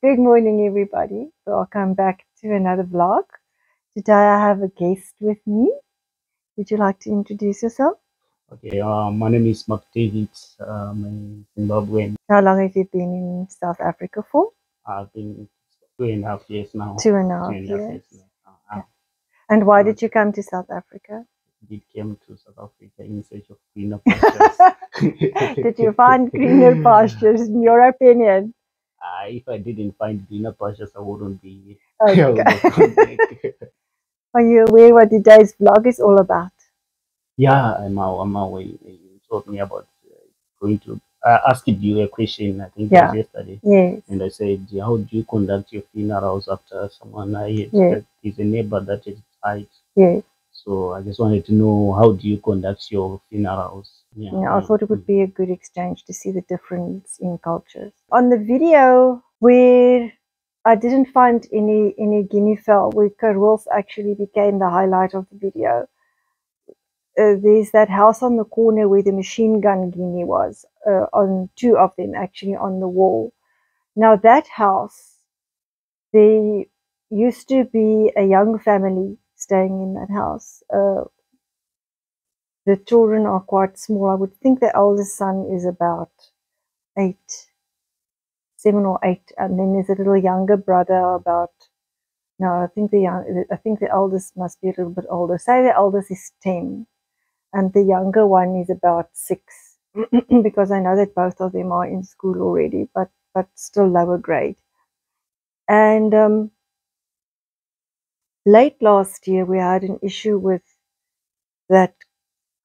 Good morning, everybody. Welcome back to another vlog. Today I have a guest with me. Would you like to introduce yourself? Okay, my name is Mark David. I'm a Zimbabwean. How long have you been in South Africa for? I've been 2.5 years now. 2.5 years. now. Okay. And why Uh, did you come to South Africa? we came to South Africa in search of greener pastures. Did you find greener pastures, in your opinion? If I didn't find greener pastures, I wouldn't be. I would Okay. have come back. Are you aware what today's vlog is all about? Yeah, I'm aware. You told me about going to. I asked you a question. I think it was Yeah. yesterday. Yes. And I said, how do you conduct your funerals after someone died? Yes. Is a neighbor that has died. Yes. So I just wanted to know, how do you conduct your funerals? Yeah. Yeah, I thought it would be a good exchange to see the difference in cultures. On the video where I didn't find any guinea fowl, where Karwils actually became the highlight of the video. There's that house on the corner where the machine gun guinea was, on two of them actually on the wall. Now that house, there used to be a young family staying in that house. The children are quite small. I would think the eldest son is about 7 or 8, and then there's a little younger brother about. No, I think the eldest must be a little bit older. Say the eldest is 10, and the younger one is about 6, because I know that both of them are in school already, but still lower grade. And late last year, we had an issue with that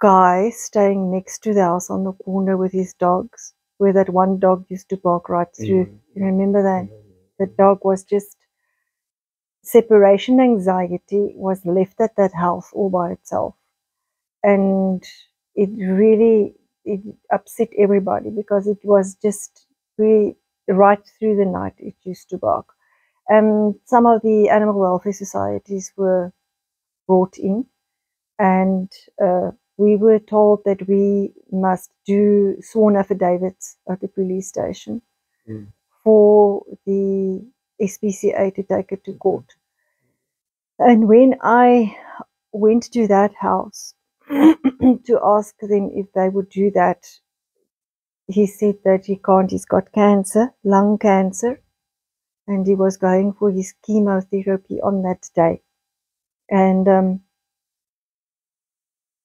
guy staying next to the house on the corner with his dogs, where that one dog used to bark right through. You remember that? The dog was just separation anxiety, was left at that house all by itself, and it upset everybody because it was just really right through the night it used to bark. And some of the animal welfare societies were brought in, and we were told that we must do sworn affidavits at the police station for the SPCA to take it to court. And when I went to that house to ask them if they would do that, he said that he can't. He's got cancer, lung cancer, and he was going for his chemotherapy on that day. And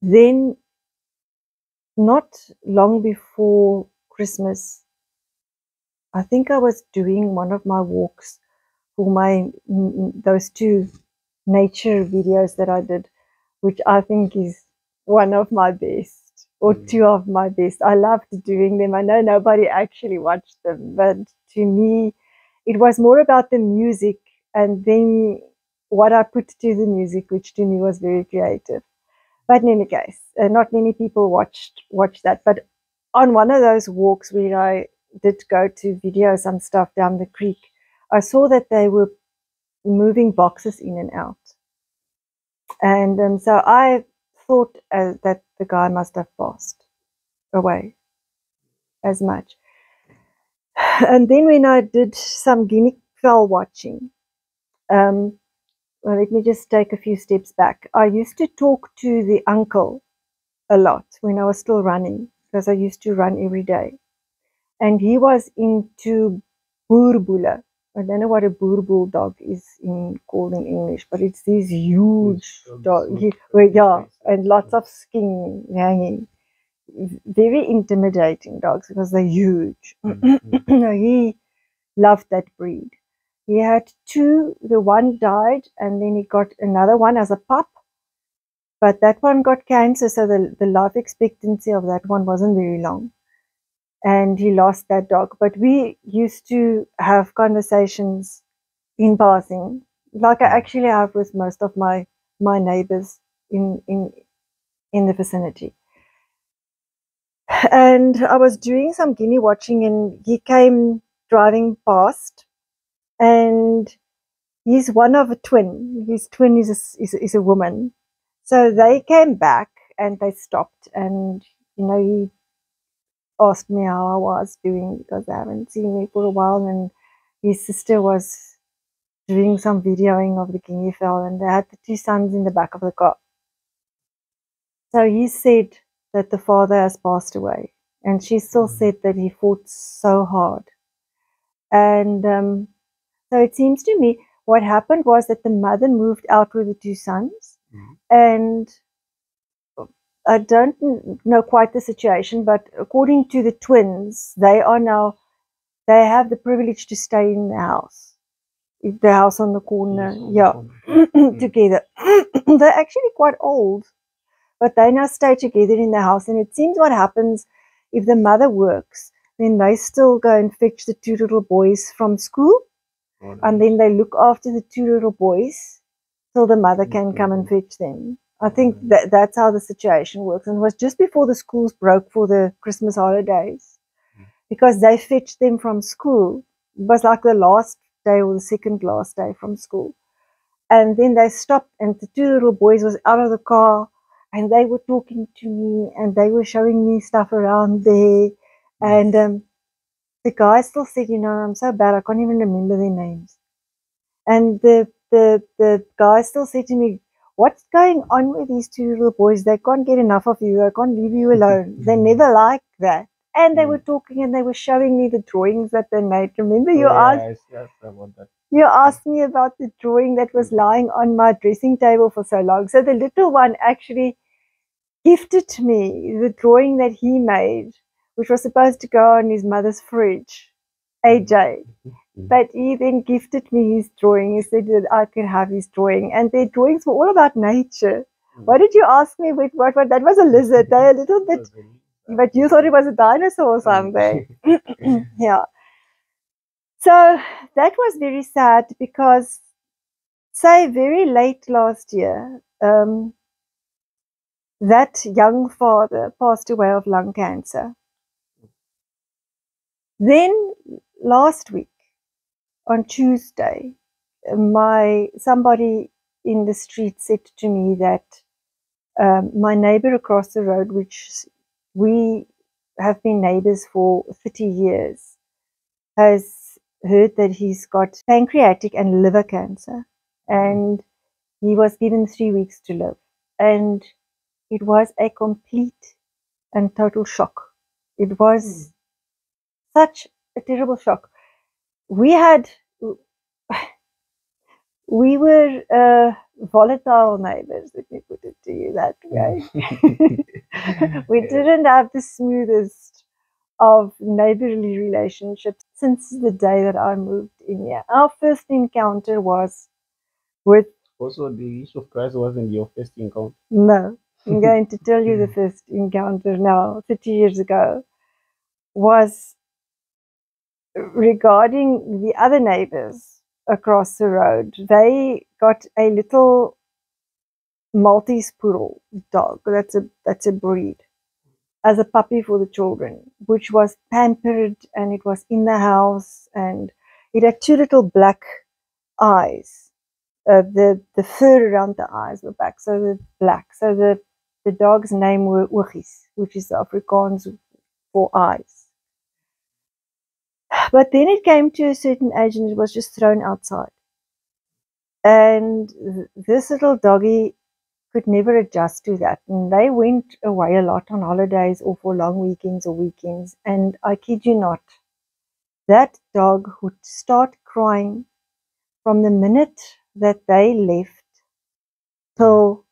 then, not long before Christmas, I think I was doing one of my walks for my those 2 nature videos that I did, which I think is one of my best, or 2 of my best. I loved doing them. I know nobody actually watched them, but to me, it was more about the music and then what I put to the music, which to me was very creative. But in any case, not many people watched that. But on one of those walks where I did go to video some stuff down the creek, I saw that they were moving boxes in and out. And so I thought that the guy must have passed away as much. And then when I did some guinea fowl watching, well, let me just take a few steps back. I used to talk to the uncle a lot when I was still running, because I used to run every day. And he was into boerboele. I don't know what a boerboel dog is called in English, but it's these huge dogs. Yeah, and lots of skin hanging. Very intimidating dogs because they're huge. He loved that breed. He had 2. The one died, and then he got another one as a pup. But that one got cancer, so the life expectancy of that one wasn't very long. And he lost that dog. But we used to have conversations in passing, like I actually have with most of my neighbors in the vicinity. And I was doing some guinea watching, and he came driving past, and he's one of a twin. His twin is a woman. So they came back and they stopped, and he asked me how I was doing because they haven't seen me for a while, and his sister was doing some videoing of the guinea fowl, and they had the two sons in the back of the car. So he said that the father has passed away, and she still said that he fought so hard. And so it seems to me what happened was that the mother moved out with the two sons, and I don't know quite the situation, but according to the twins, they have the privilege to stay in the house. The house on the corner, together. They're actually quite old, but they now stay together in the house. And it seems what happens if the mother works, then they still go and fetch the two little boys from school, and then they look after the two little boys till the mother can come and fetch them. I think that's how the situation works. And it was just before the schools broke for the Christmas holidays, because they fetched them from school. It was like the last day or the second last day from school. And then they stopped, and the two little boys was out of the car, and they were talking to me, and they were showing me stuff around there. And the guy still said, I'm so bad, I can't even remember their names. And the guy still said to me, what's going on with these two little boys? They can't get enough of you. They can't leave you alone. They never like that. And they were talking, and they were showing me the drawings that they made. Remember, you asked about that. You asked me about the drawing that was lying on my dressing table for so long. So the little one actually gifted me the drawing that he made, which was supposed to go on his mother's fridge, AJ. But he then gifted me his drawing. He said that I could have his drawing. And their drawings were all about nature. What did you ask me? What? That was a lizard. They're a little bit, but you thought it was a dinosaur or something. Yeah. So that was very sad because, say, very late last year, that young father passed away of lung cancer. Then last week, on Tuesday, somebody in the street said to me that my neighbour across the road, which we have been neighbours for 30 years, has heard that he's got pancreatic and liver cancer, and he was given 3 weeks to live. And it was a complete and total shock. It was such a terrible shock. We were volatile neighbors, let me put it to you that way. We didn't have the smoothest of neighborly relationships since the day that I moved in here. Our first encounter was with... Also, the issue of Christ wasn't your first encounter. No, I'm going to tell you the first encounter now, 30 years ago, was regarding the other neighbors across the road. They got a little Maltese poodle dog, that's a breed, as a puppy for the children, which was pampered, and it was in the house, and it had two little black eyes. The fur around the eyes were black, so the dog's name were Ooghies, which is Afrikaans for eyes. But then it came to a certain age, and it was just thrown outside. And this little doggy could never adjust to that. And they went away a lot on holidays or for long weekends or weekends. And I kid you not, that dog would start crying from the minute that they left till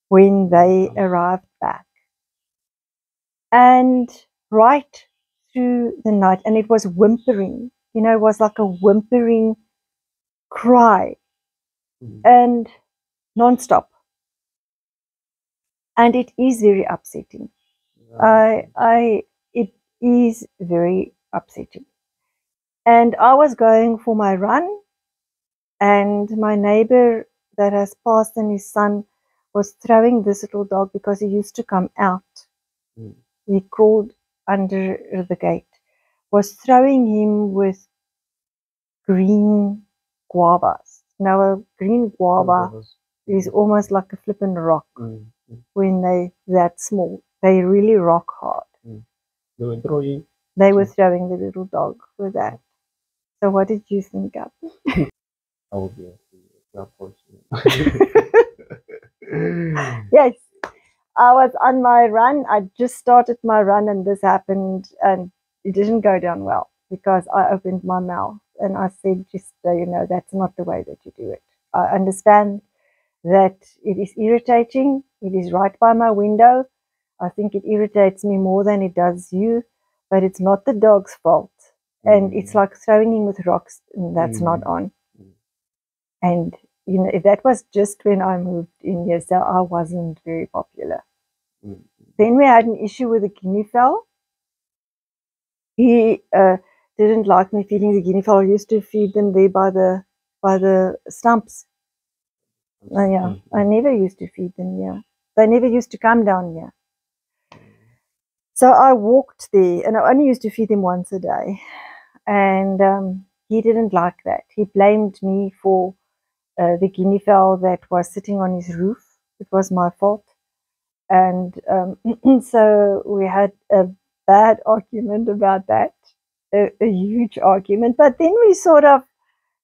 when they arrived back. And right through the night, and it was whimpering, it was like a whimpering cry, and non-stop. And it is very upsetting. It is very upsetting. And I was going for my run, and my neighbor that has passed, and his son was throwing this little dog, because he used to come out. He crawled under the gate, was throwing him with green guavas. Now, a green guava is almost like a flippin' rock. When they're that small, they really rock hard. They were throwing the little dog with that. So what did you think of? Obviously, it's unfortunate. Yes, I was on my run. I just started my run, and this happened, and it didn't go down well because I opened my mouth and I said, just so you know, that's not the way that you do it. I understand that it is irritating. It is right by my window. I think it irritates me more than it does you, but it's not the dog's fault. And it's like throwing him with rocks, and that's not on. And you know, if that was just when I moved in here, so I wasn't very popular. Then we had an issue with the guinea fowl. He didn't like me feeding the guinea fowl. I used to feed them there by the stumps. Yeah, I never used to feed them here. They never used to come down here. So I walked there, and I only used to feed him once a day. And he didn't like that. He blamed me for the guinea fowl that was sitting on his roof. It was my fault. And so we had a bad argument about that, a huge argument. But then we sort of,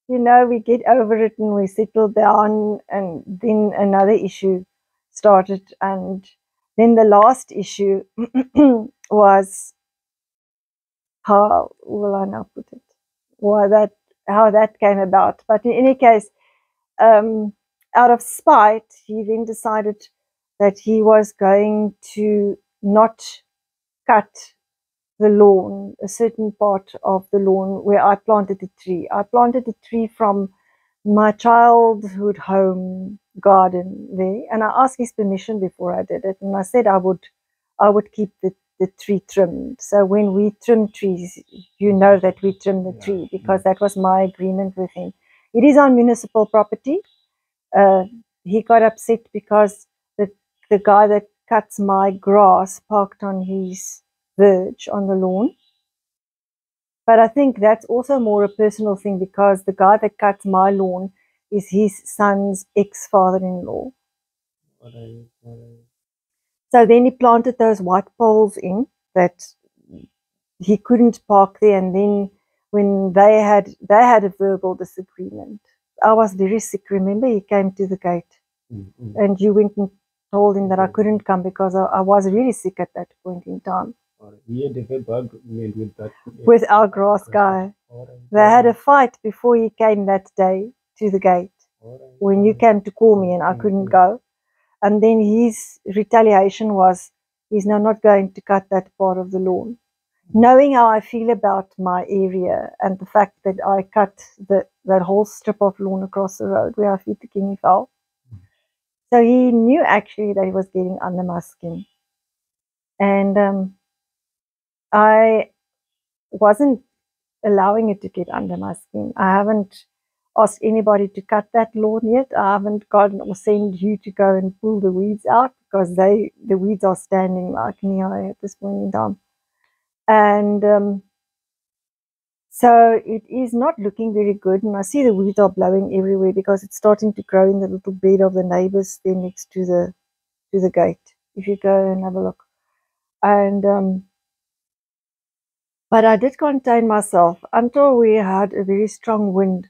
you know, we get over it and we settle down. And then another issue started. And then the last issue was, how will I now put it? How that came about. But in any case, out of spite, he then decided that he was going to not cut the lawn, a certain part of the lawn where I planted a tree. I planted a tree from my childhood home garden there, and I asked his permission before I did it, and I said I would keep the tree trimmed. So when we trim trees, you know that we trim the tree, because that was my agreement with him. It is on municipal property. He got upset because the guy that cuts my grass parked on his verge on the lawn. But I think that's also more a personal thing, because the guy that cuts my lawn is his son's ex-father-in-law. So then he planted those white poles in that he couldn't park there. And then when they had a verbal disagreement, I was very sick. Remember, he came to the gate, and you went and told him that I couldn't come because I was really sick at that point in time. He had a verbal agreement with that. With our grass guy. They had a fight before he came that day to the gate, when you came to call me and I couldn't go. And then his retaliation was, he's now not going to cut that part of the lawn. Knowing how I feel about my area and the fact that I cut that whole strip of lawn across the road where I feed the guinea fowl. So he knew actually that he was getting under my skin. And I wasn't allowing it to get under my skin. I haven't asked anybody to cut that lawn yet. I haven't gotten or sent you to go and pull the weeds out, because the weeds are standing like knee high at this point in time. And so it is not looking very good. And I see the weeds are blowing everywhere because it's starting to grow in the little bed of the neighbors there next to the gate. If you go and have a look. And but I did contain myself until we had a very strong wind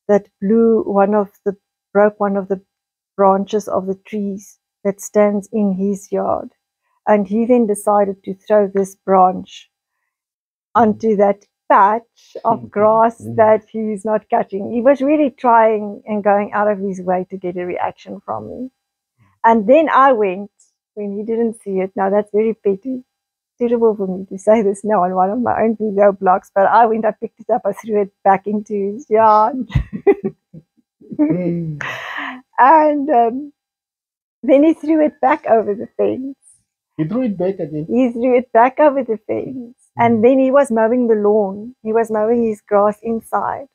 that broke one of the branches of the trees that stands in his yard. And he then decided to throw this branch onto that patch of grass that he's not cutting. He was really trying and going out of his way to get a reaction from me. And then I went, when he didn't see it. Now that's very petty. Terrible for me to say this now on one of my own video blogs, but I went, I picked it up, I threw it back into his yard. And then he threw it back over the fence. He threw it back again? He threw it back over the fence. And then he was mowing the lawn. He was mowing his grass inside.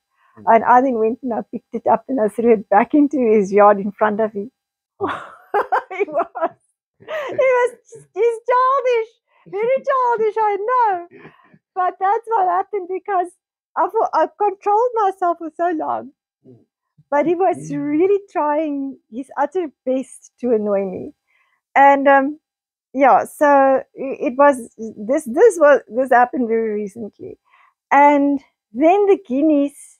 And I then went and I picked it up and I threw it back into his yard in front of him. He's childish. Very childish, I know. But that's what happened, because I controlled myself for so long. But he was really trying his utter best to annoy me. And yeah, so it was this happened very recently. And Then the guineas,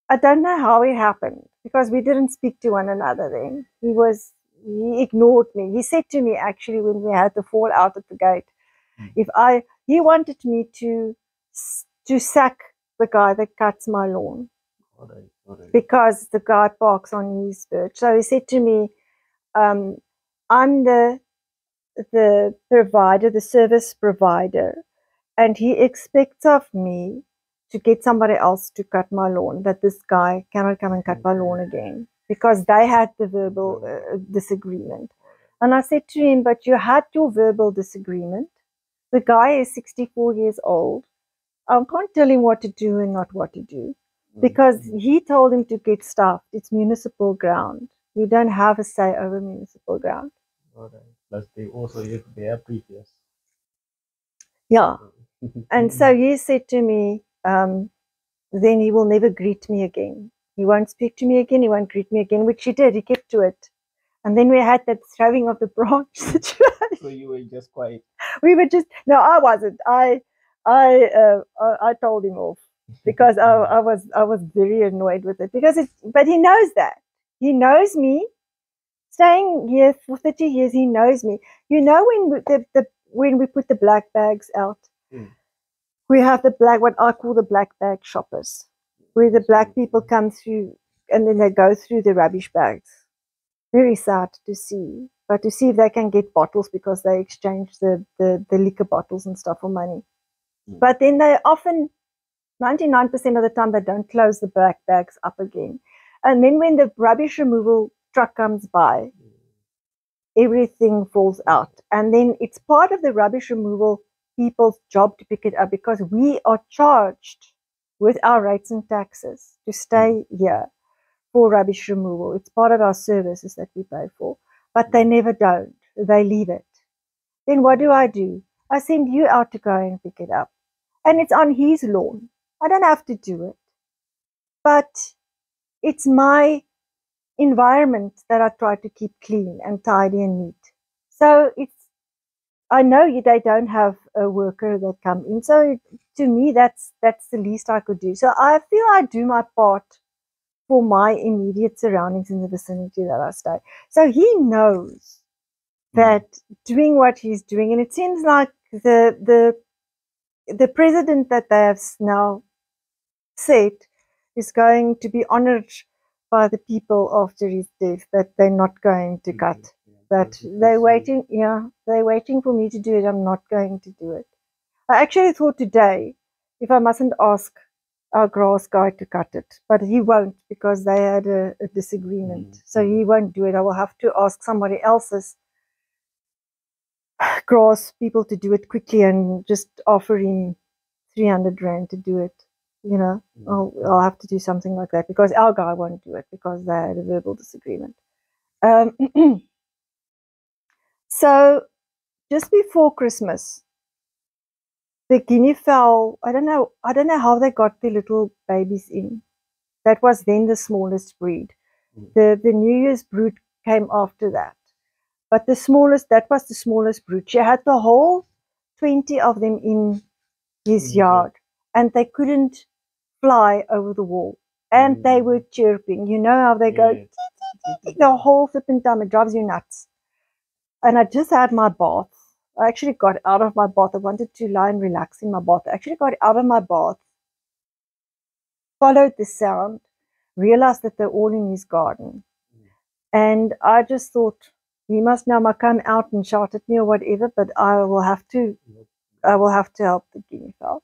I don't know how it happened because we didn't speak to one another then. He ignored me. He said to me actually when we had the fall out at the gate, he wanted me to sack the guy that cuts my lawn because the guy parks on his birch. So he said to me, I'm the provider, the service provider, and he expects of me to get somebody else to cut my lawn, that this guy cannot come and cut my lawn again because they had the verbal disagreement. And I said to him, but you had your verbal disagreement. The guy is 64 years old. I can't tell him what to do and not what to do because he told him to get stuffed. It's municipal ground. You don't have a say over municipal ground. Plus, they also have their previous. Yeah. And so he said to me, then he will never greet me again. He won't speak to me again. He won't greet me again, which he did. He kept to it. And then we had that throwing of the branch situation. So you were just quiet. We were just, no, I wasn't. I told him off because I was very annoyed with it because but he knows that. He knows me. Staying here for 30 years, he knows me. You know, when we put the black bags out, we have what I call the black bag shoppers, where the black people come through and then they go through the rubbish bags. Very sad to see, but to see if they can get bottles because they exchange the liquor bottles and stuff for money. But then they often, 99% of the time, they don't close the black bags up again. And then when the rubbish removal truck comes by, everything falls out. And then it's part of the rubbish removal people's job to pick it up because we are charged with our rates and taxes to stay here for rubbish removal. It's part of our services that we pay for, but they never don't. They leave it. Then what do? I send you out to go and pick it up. And it's on his lawn. I don't have to do it. But it's my environment that I try to keep clean and tidy and neat. So I know they don't have a worker that come in. So to me, that's the least I could do. So I feel I do my part for my immediate surroundings in the vicinity that I stay. So he knows that doing what he's doing, and it seems like the president that they have now said is going to be honored by the people after his death, that they're not going to cut. That they're waiting for me to do it. I'm not going to do it. I actually thought today, if I mustn't ask our grass guy to cut it, but he won't because they had a disagreement. So he won't do it. I will have to ask somebody else's grass people to do it quickly and just offer him 300 rand to do it. You know, I'll have to do something like that because our guy won't do it because they had a verbal disagreement. So just before Christmas, the guinea fowl, I don't know how they got the little babies in. That was then the smallest breed. The New Year's brood came after that. But that was the smallest brood. She had the whole 20 of them in his yard, and they couldn't fly over the wall. And they were chirping. You know how they go the whole flipping time. It drives you nuts. And I just had my bath. I actually got out of my bath. I wanted to lie and relax in my bath. I actually got out of my bath, followed the sound, realized that they're all in his garden. And I just thought, he must now come out and shout at me or whatever, but I will have to help the guinea fowl.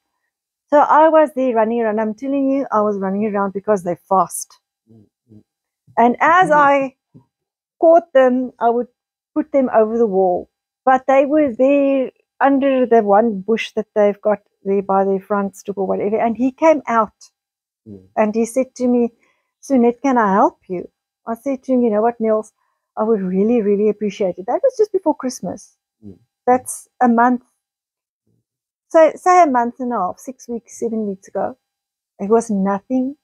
So I was there running around. I'm telling you, I was running around because they fast. And as I caught them, I would put them over the wall. But they were there under the one bush that they've got there by their front stoop or whatever. And he came out and he said to me, Sunette, can I help you? I said to him, you know what, Niels, I would really, really appreciate it. That was just before Christmas. That's a month. So say a month and a half, 6 weeks, 7 weeks ago. There was nothing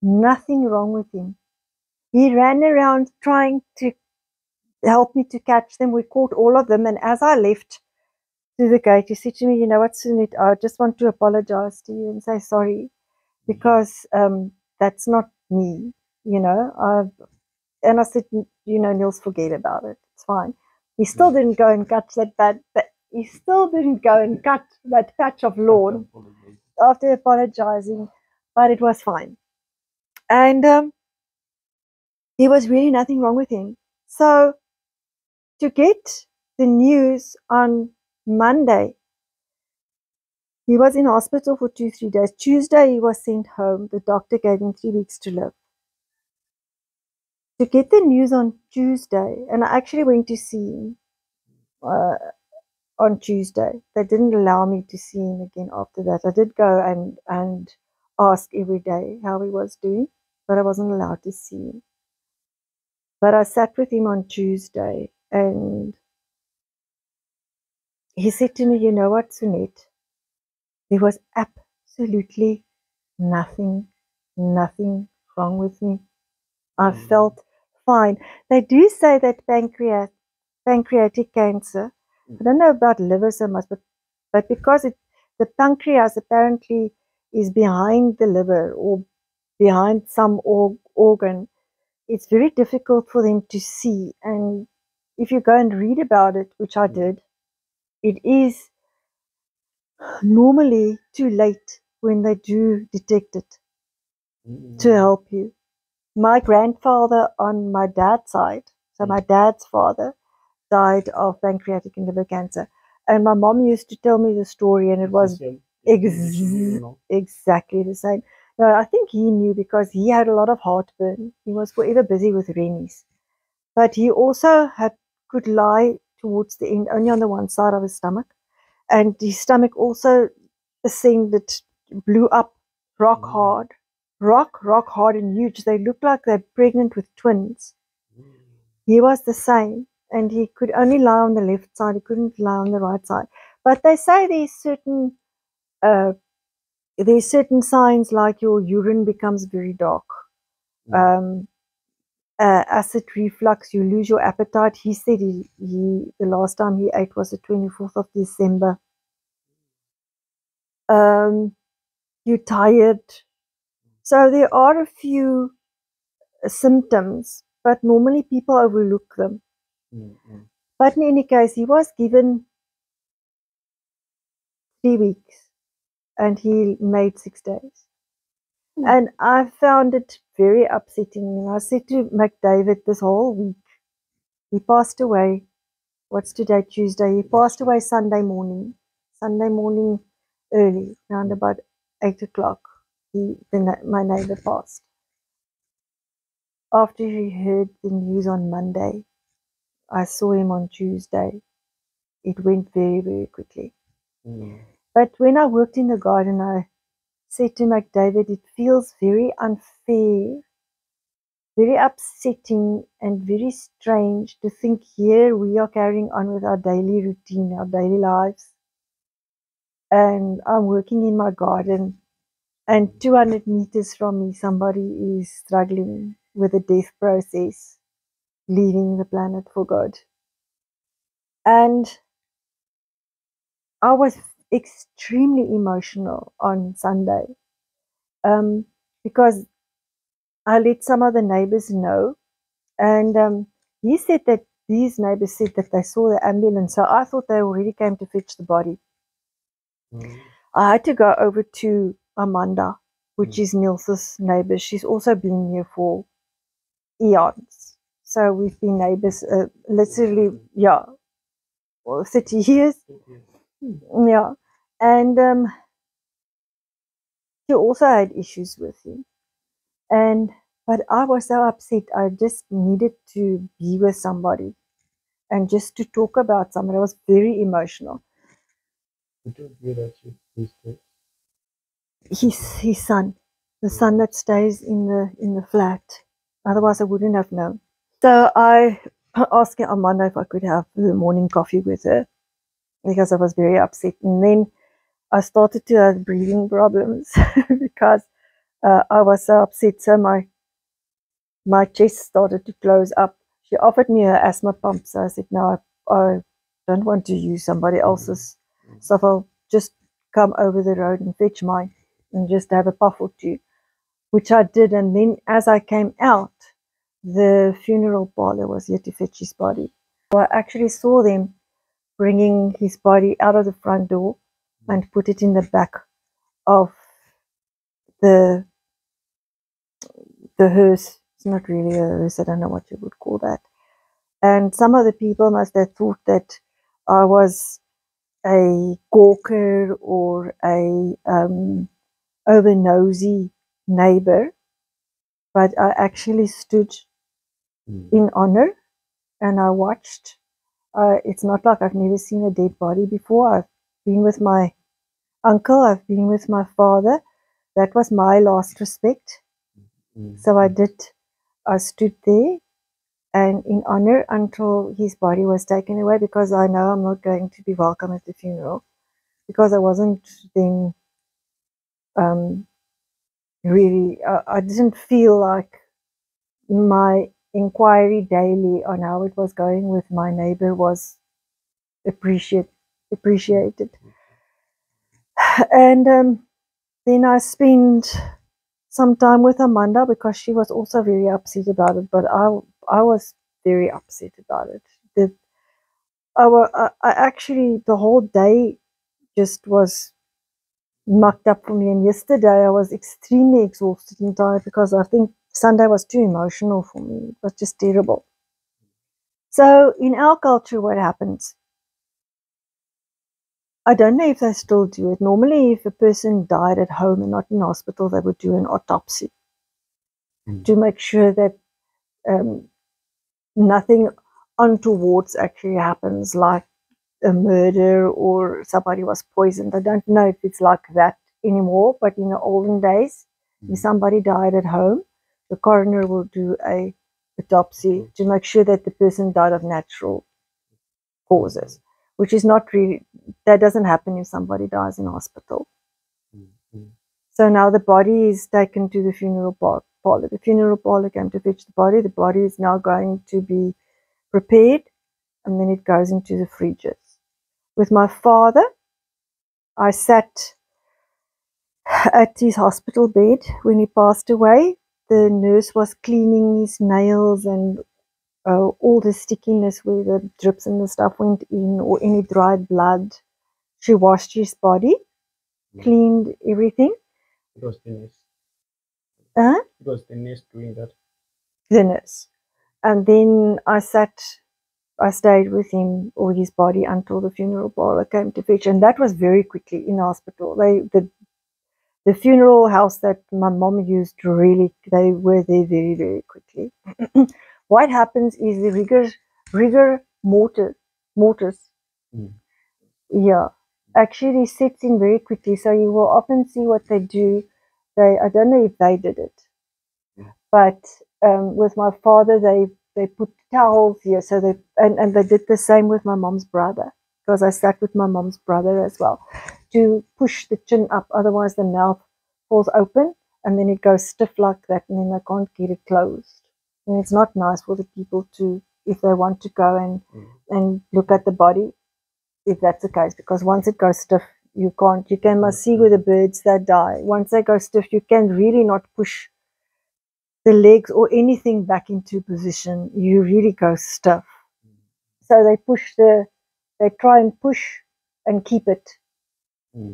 wrong with him. He ran around trying to help me to catch them. We caught all of them. And as I left through the gate, he said to me, you know what, Sunit, I just want to apologize to you and say sorry. because that's not me, you know. And I said, you know, Niels, forget about it. It's fine. He still didn't go and cut he still didn't go and cut that patch of lawn after apologizing, but it was fine. And there was really nothing wrong with him. So to get the news on Monday, he was in hospital for 2-3 days. Tuesday, he was sent home. The doctor gave him 3 weeks to live. To get the news on Tuesday, and I actually went to see him on Tuesday. They didn't allow me to see him again after that. I did go and ask every day how he was doing, but I wasn't allowed to see him. But I sat with him on Tuesday, and he said to me, you know what, Sunette? There was absolutely nothing wrong with me. I felt fine. They do say that pancreatic cancer, I don't know about liver so much, but because the pancreas apparently is behind the liver or behind some organ, it's very difficult for them to see. And if you go and read about it, which I did, it is normally too late when they do detect it to help you. My grandfather on my dad's side, so my dad's father, died of pancreatic and liver cancer. And my mom used to tell me the story, and it was exactly the same. No, I think he knew because he had a lot of heartburn. He was forever busy with Rennies. But he also could lie towards the end only on the one side of his stomach. And his stomach also ascended, blew up rock hard. Rock hard and huge. They looked like they're pregnant with twins. He was the same, and he could only lie on the left side. He couldn't lie on the right side. But they say there's certain signs like your urine becomes very dark. Acid reflux, you lose your appetite. He said he the last time he ate was the 24th of December. You're tired. So there are a few symptoms, but normally people overlook them. But in any case, he was given 3 weeks and he made 6 days. And I found it very upsetting. And I said to McDavid this whole week, he passed away. What's today? Tuesday. He passed away Sunday morning. Sunday morning early, around about 8 o'clock. My neighbour passed. After he heard the news on Monday, I saw him on Tuesday. It went very, very quickly. But when I worked in the garden, I said to McDavid, it feels very unfair, very upsetting, and very strange to think here we are carrying on with our daily routine, our daily lives. And I'm working in my garden, and 200 meters from me, somebody is struggling with the death process, leaving the planet for God. And I was extremely emotional on Sunday because I let some of the neighbors know, and he said that these neighbors said that they saw the ambulance, so I thought they already came to fetch the body. I had to go over to Amanda, which is Niels's neighbor. She's also been here for eons, so we've been neighbors literally, 30 years. Yeah, and she also had issues with him. But I was so upset. I just needed to be with somebody and just to talk about somebody. I was very emotional. His son, the son that stays in the flat. Otherwise, I wouldn't have known. So I asked Amanda if I could have the morning coffee with her because I was very upset. And then I started to have breathing problems because I was so upset. So my chest started to close up. She offered me her asthma pump, so I said, no, I don't want to use somebody else's stuff. I'll just come over the road and fetch mine. and just have a puff or two, which I did. And then as I came out, the funeral parlor was here to fetch his body. So I actually saw them bringing his body out of the front door and put it in the back of the hearse. It's not really a hearse, I don't know what you would call that. And some of the people must have thought that I was a gawker or a over nosy neighbor, but I actually stood in honor and I watched. It's not like I've never seen a dead body before. I've been with my uncle, I've been with my father. That was my last respect. So I stood there and in honor until his body was taken away, because I know I'm not going to be welcome at the funeral, because I wasn't then really, I didn't feel like my inquiry daily on how it was going with my neighbor was appreciated. And then I spent some time with Amanda because she was also very upset about it, but I was very upset about it. I actually, the whole day just was mucked up for me. And yesterday I was extremely exhausted and tired because I think Sunday was too emotional for me. It was just terrible. So in our culture, what happens? I don't know if they still do it. Normally, if a person died at home and not in hospital, they would do an autopsy to make sure that nothing untowards actually happens, like a murder or somebody was poisoned. I don't know if it's like that anymore, but in the olden days, if somebody died at home, the coroner will do a autopsy to make sure that the person died of natural causes, which is not really, that doesn't happen if somebody dies in hospital. So now the body is taken to the funeral parlor. The funeral parlor came to fetch the body. The body is now going to be prepared, and then it goes into the fridges. With my father, I sat at his hospital bed when he passed away. The nurse was cleaning his nails and all the stickiness where the drips and the stuff went in, or any dried blood. She washed his body, cleaned everything. It was the nurse. It was the nurse doing that. The nurse. And then I stayed with him or his body until the funeral parlor came to fetch, and that was very quickly in the hospital. The funeral house that my mom used, really, they were there very, very quickly. What happens is the rigor mortis, yeah, actually sets in very quickly. So you will often see what they do. I don't know if they did it, but with my father, they put towels here. So and they did the same with my mom's brother, because I sat with my mom's brother as well, to push the chin up. Otherwise, the mouth falls open and then it goes stiff like that, and then they can't get it closed. And it's not nice for the people to, if they want to go and look at the body, if that's the case, because once it goes stiff, you must see with the birds that die. Once they go stiff, you can really not push the legs or anything back into position. You really go stiff. So they try and push and keep it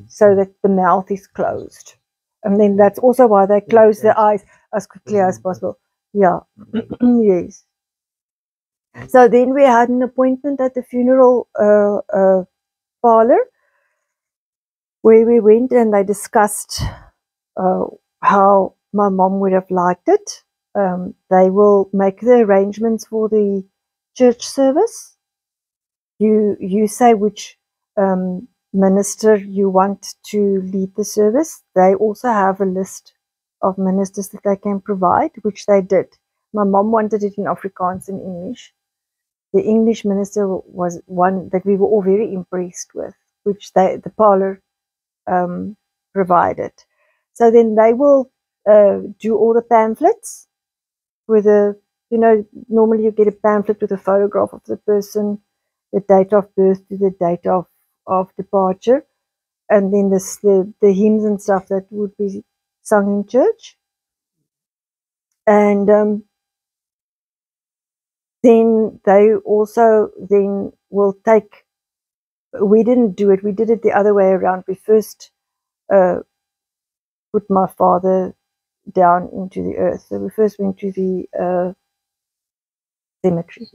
so that the mouth is closed. And then that's also why they close the eyes as quickly as possible. Yeah, yes. So then we had an appointment at the funeral parlor, where we went and they discussed how my mom would have liked it. They will make the arrangements for the church service. You say which minister you want to lead the service. They also have a list of ministers that they can provide, which they did. My mom wanted it in Afrikaans and English. The English minister was one that we were all very impressed with, which the parlor provided. So then they will do all the pamphlets with normally you get a pamphlet with a photograph of the person, the date of birth to the date of departure. and then the hymns and stuff that would be sung in church. And then they also then will take, we didn't do it, we did it the other way around. We first put my father down into the earth. So we first went to the cemetery,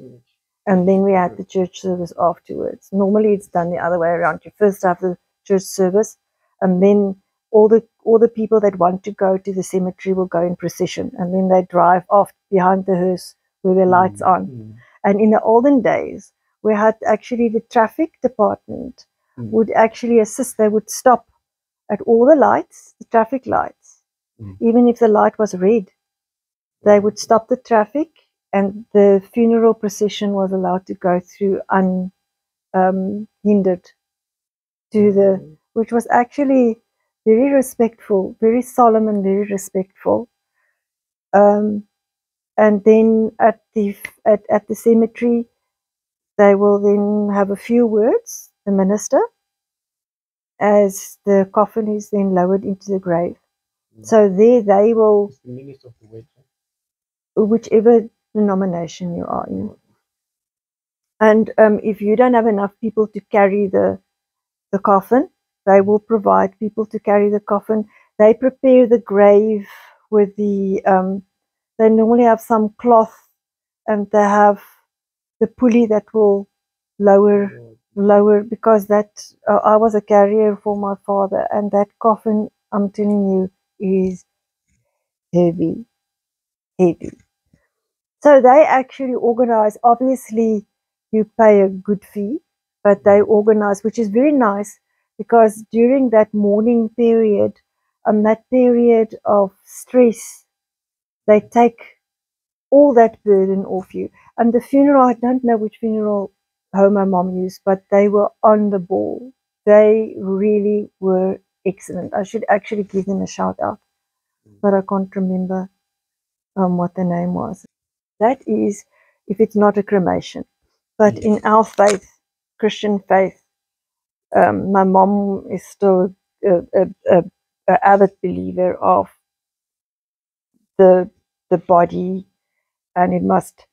and then we had the church service afterwards. Normally it's done the other way around. You first have the church service, and then all the people that want to go to the cemetery will go in procession, and then they drive off behind the hearse with the lights on. And in the olden days, we had actually the traffic department would actually assist. They would stop at all the lights, the traffic lights, even if the light was red. They would stop the traffic, and the funeral procession was allowed to go through unhindered to the, which was actually very respectful, very solemn and very respectful. And then at the cemetery, they will then have a few words, the minister, as the coffin is then lowered into the grave. So there they will, the minister of the word, whichever denomination you are in. And if you don't have enough people to carry the coffin, they will provide people to carry the coffin. They prepare the grave with the, they normally have some cloth, and they have the pulley that will lower, because that, I was a carrier for my father, and that coffin, I'm telling you, is heavy. So they actually organize, obviously you pay a good fee, but they organize, which is very nice, because during that mourning period, that period of stress, they take all that burden off you. And the funeral, I don't know which funeral home my mom used, but they were on the ball. They really were excellent. I should actually give them a shout out, but I can't remember what the name was. That is, if it's not a cremation. But in our faith, Christian faith, my mom is still a avid believer of the body, and it must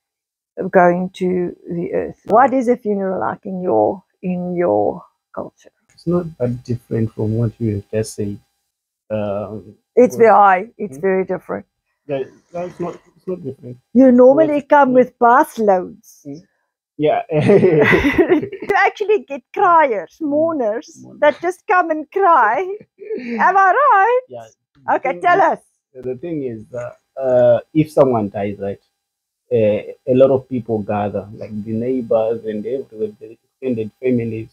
go into the earth. What is a funeral like in your culture? it's not that different from what you have just said. It's very different. Yeah, it's not different. You normally come with bus loads. Yeah. You actually get criers, mourners that just come and cry. Am I right? Yeah. Okay, tell us. The thing is that if someone dies, right, a lot of people gather, like the neighbors and everywhere, the extended families.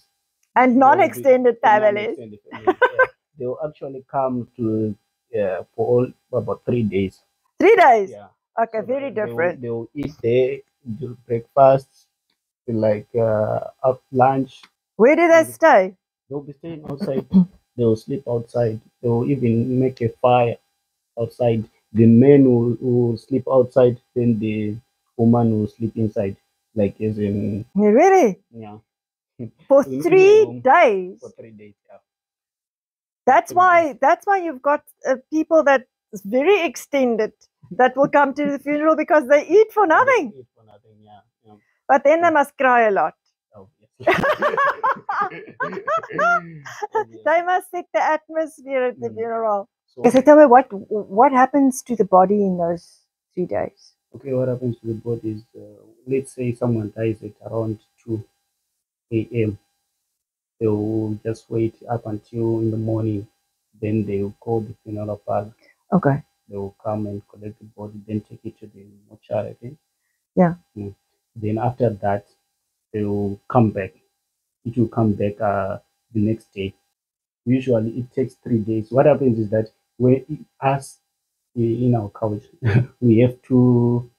And non-extended families. Yeah. They will actually come to for about 3 days. 3 days? Yeah. Okay, so very different. They will eat there, do breakfast, like lunch. Where do they stay? They'll be staying outside. They will sleep outside. They will even make a fire outside. The men will sleep outside, then the woman will sleep inside. Like as in really? Yeah. For 3 days. For 3 days, yeah. That's why you've got people that is very extended that will come to the funeral, because they eat for nothing. They eat for nothing, yeah. But then they must cry a lot. Oh, yes. They must set the atmosphere at the funeral. So tell me, what happens to the body in those 3 days? Okay, what happens to the body is, let's say someone dies at around 2 a.m. They'll just wait up until in the morning. Then they'll call the funeral parlor. Okay. They'll come and collect the body, then take it to the mortuary. Okay? Yeah. Then after that, they'll come back. It will come back the next day. Usually it takes 3 days. What happens is that when us in our culture, we have two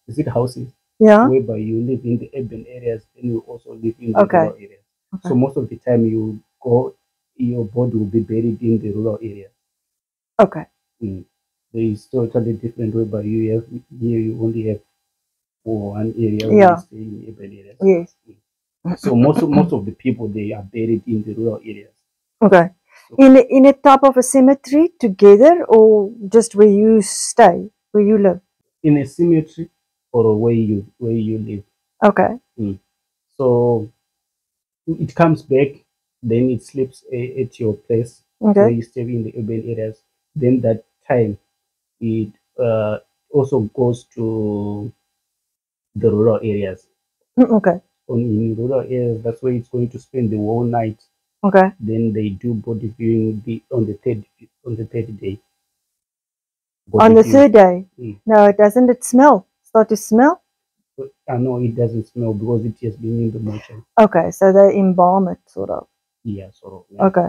is it houses? Yeah. Whereby you live in the urban areas and you also live in the rural areas. Okay. So most of the time your body will be buried in the rural area. Okay. There is totally different whereby you only have one area where you stay in urban areas. Yes. So most of the people, they are buried in the rural areas. Okay. So In a type of a cemetery together, or just where you stay, where you live? in a cemetery or where you live. Okay. Mm. So it comes back, then it sleeps at your place where Okay. you stay in the urban areas. Then that time it also goes to the rural areas. Okay. In rural areas, that's where it's going to spend the whole night. Okay. Then they do body viewing on the third day. On Body the viewing. third day. Mm. No, doesn't it smell? Start to smell? But I know it doesn't smell because it has been in the mortuary. Okay, so they embalm it, sort of. Yeah, sort of. Yeah. Okay.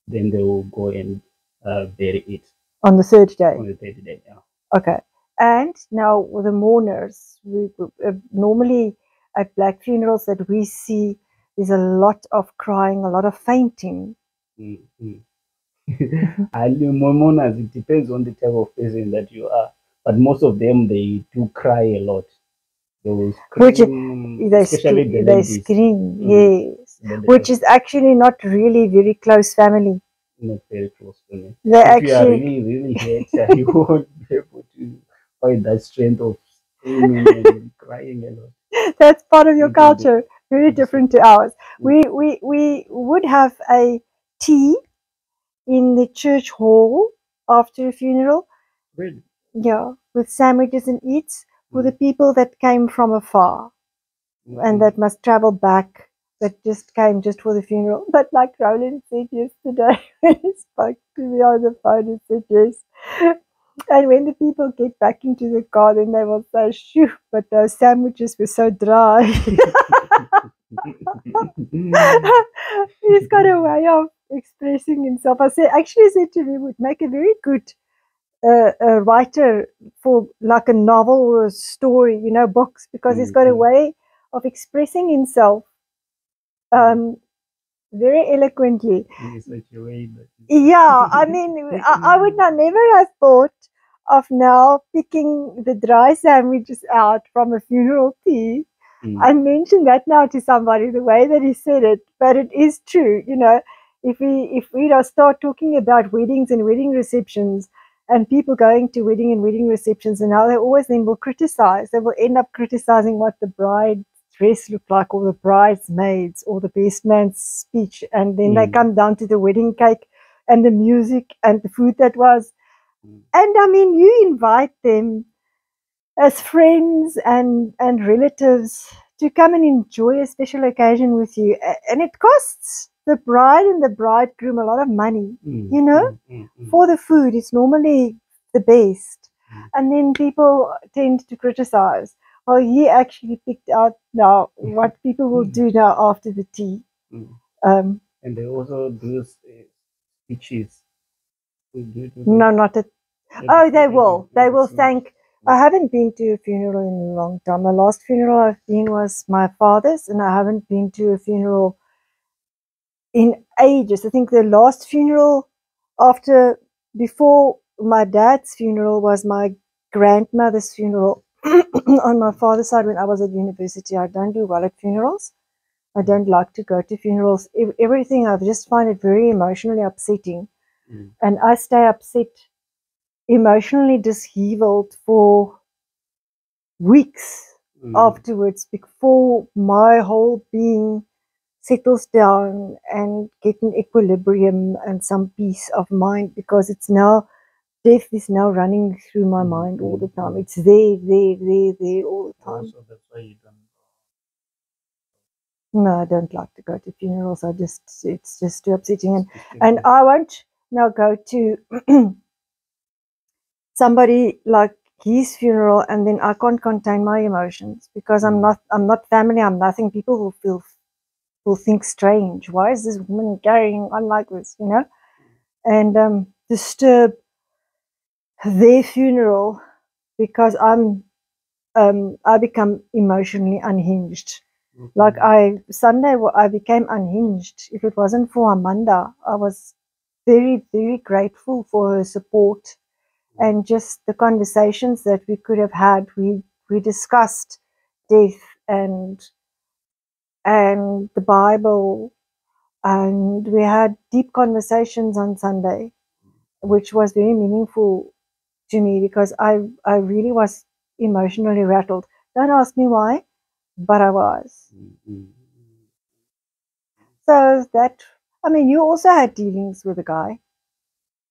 Then they will go and bury it On the third day. on the third day. Yeah. Okay. And now with the mourners, normally at black funerals that we see, there's a lot of crying, a lot of fainting. Mm, mm. I know Mormonas, it depends on the type of person that you are, but most of them, they do cry a lot. They will Which scream, especially the they ladies. scream, Mm. yes. The Which is actually not really very close family. not very close to me. They If you are actually, really, really hurt, you won't be able to find that strength of screaming and crying a lot. that's part of your It will be culture, very also. different to ours. Mm. We would have a tea in the church hall after a funeral, Really? yeah, with sandwiches and eats for the Mm. people that came from afar and Mm-mm. that must travel back, that just came just for the funeral. But like Roland said yesterday, when he spoke to me on the phone, he said yes. And when the people get back into the car, then they will say, shoo, but those sandwiches were so dry. He's got a way of expressing himself. Actually said to me, would make a very good a writer for like a novel or a story, books, because he's got a Mm-mm. way of expressing himself Mm. um, very eloquently. In such a way that Yeah, I mean, I would not never have thought of now picking the dry sandwiches out from a funeral tea Mm. and mention that now to somebody the way that he said it. But it is true, if we start talking about weddings and wedding receptions and people going to wedding and wedding receptions, and how they always then will criticize, they will end up criticizing what the bride's dress looked like, or the bridesmaids, or the best man's speech, and then they Mm. come down to the wedding cake and the music and the food that was. Mm. And I mean, you invite them as friends and relatives to come and enjoy a special occasion with you, and it costs the bride and the bridegroom a lot of money, Mm. you know Mm. Mm. Mm. for the food. It's normally the best, Mm. and then people tend to criticize, oh, he actually picked out now what people will Mm. do now after the tea. Mm. um And they also do speeches. Do no, not at at Oh, the they at the will. at They the will cemetery. thank. I haven't been to a funeral in a long time. The last funeral I've been was my father's, and I haven't been to a funeral in ages. I think the last funeral after before my dad's funeral was my grandmother's funeral on my father's side when I was at university. I don't do well at funerals. I Mm. don't like to go to funerals. Everything, I just find it very emotionally upsetting, Mm. and I stay upset, emotionally disheveled for weeks Mm. afterwards before my whole being settles down and get an equilibrium and some peace of mind, because it's now death is now running through my Mm. mind all Mm. the time. Mm. It's there all the time. Also, that's why you don't. No, I don't like to go to funerals. It's just too upsetting, It's too and bad. I won't now go to somebody like his funeral, and then I can't contain my emotions because Mm. I'm not family, I'm nothing. People will think strange. Why is this woman carrying on like this? And disturb their funeral because I become emotionally unhinged. Like Mm. Sunday, I became unhinged. If it wasn't for Amanda, I was very, very grateful for her support and just the conversations that we could have had. We discussed death and and the Bible, and we had deep conversations on Sunday, which was very meaningful to me because I really was emotionally rattled. Don't ask me why, but I was. So that, I mean, you also had dealings with a guy.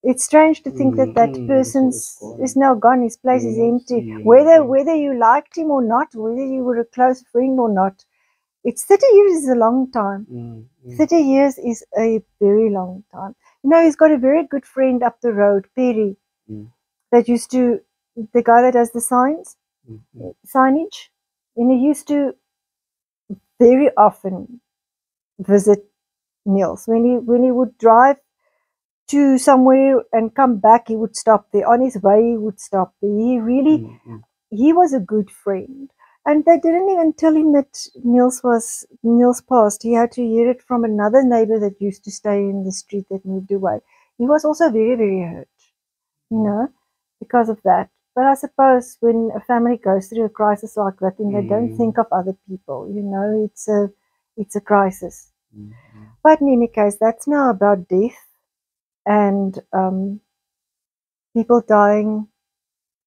It's strange to think that that person is now gone. His place is empty. Whether you liked him or not, whether you were a close friend or not, it's 30 years is a long time. 30 years is a very long time. You know, he's got a very good friend up the road, Perry, that used to, the guy that does the signage, and he used to very often visit Niels. When he would drive to somewhere and come back, he would stop there. On his way, he would stop there. He really, he was a good friend. And they didn't even tell him that Niels passed. He had to hear it from another neighbor that used to stay in the street that moved away. He was also very, very hurt, you know, because of that. But I suppose when a family goes through a crisis like that, then they don't think of other people. You know, it's a crisis. But in any case, that's now about death and people dying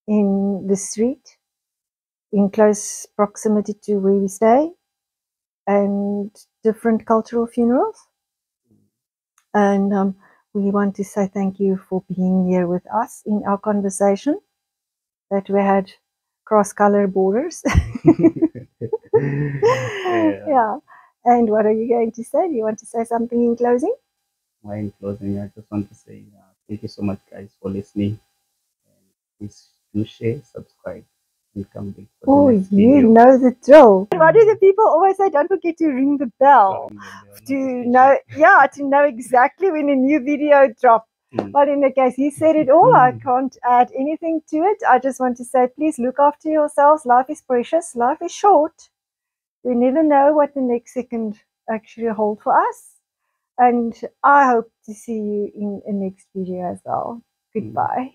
in the street in close proximity to where we stay, and different cultural funerals. And we want to say thank you for being here with us in our conversation that we had cross color borders. Yeah. And what are you going to say? Do you want to say something in closing? In closing, I just want to say thank you so much, guys, for listening. And please do share, subscribe, and come back for the next video. You know the drill. Why do the people always say, don't forget to ring the bell to know, to know exactly when a new video drops. But in the case, he said it all. I can't add anything to it. I just want to say, please look after yourselves. Life is precious. Life is short. We never know what the next second actually holds for us. And I hope to see you in a next video as well. Goodbye.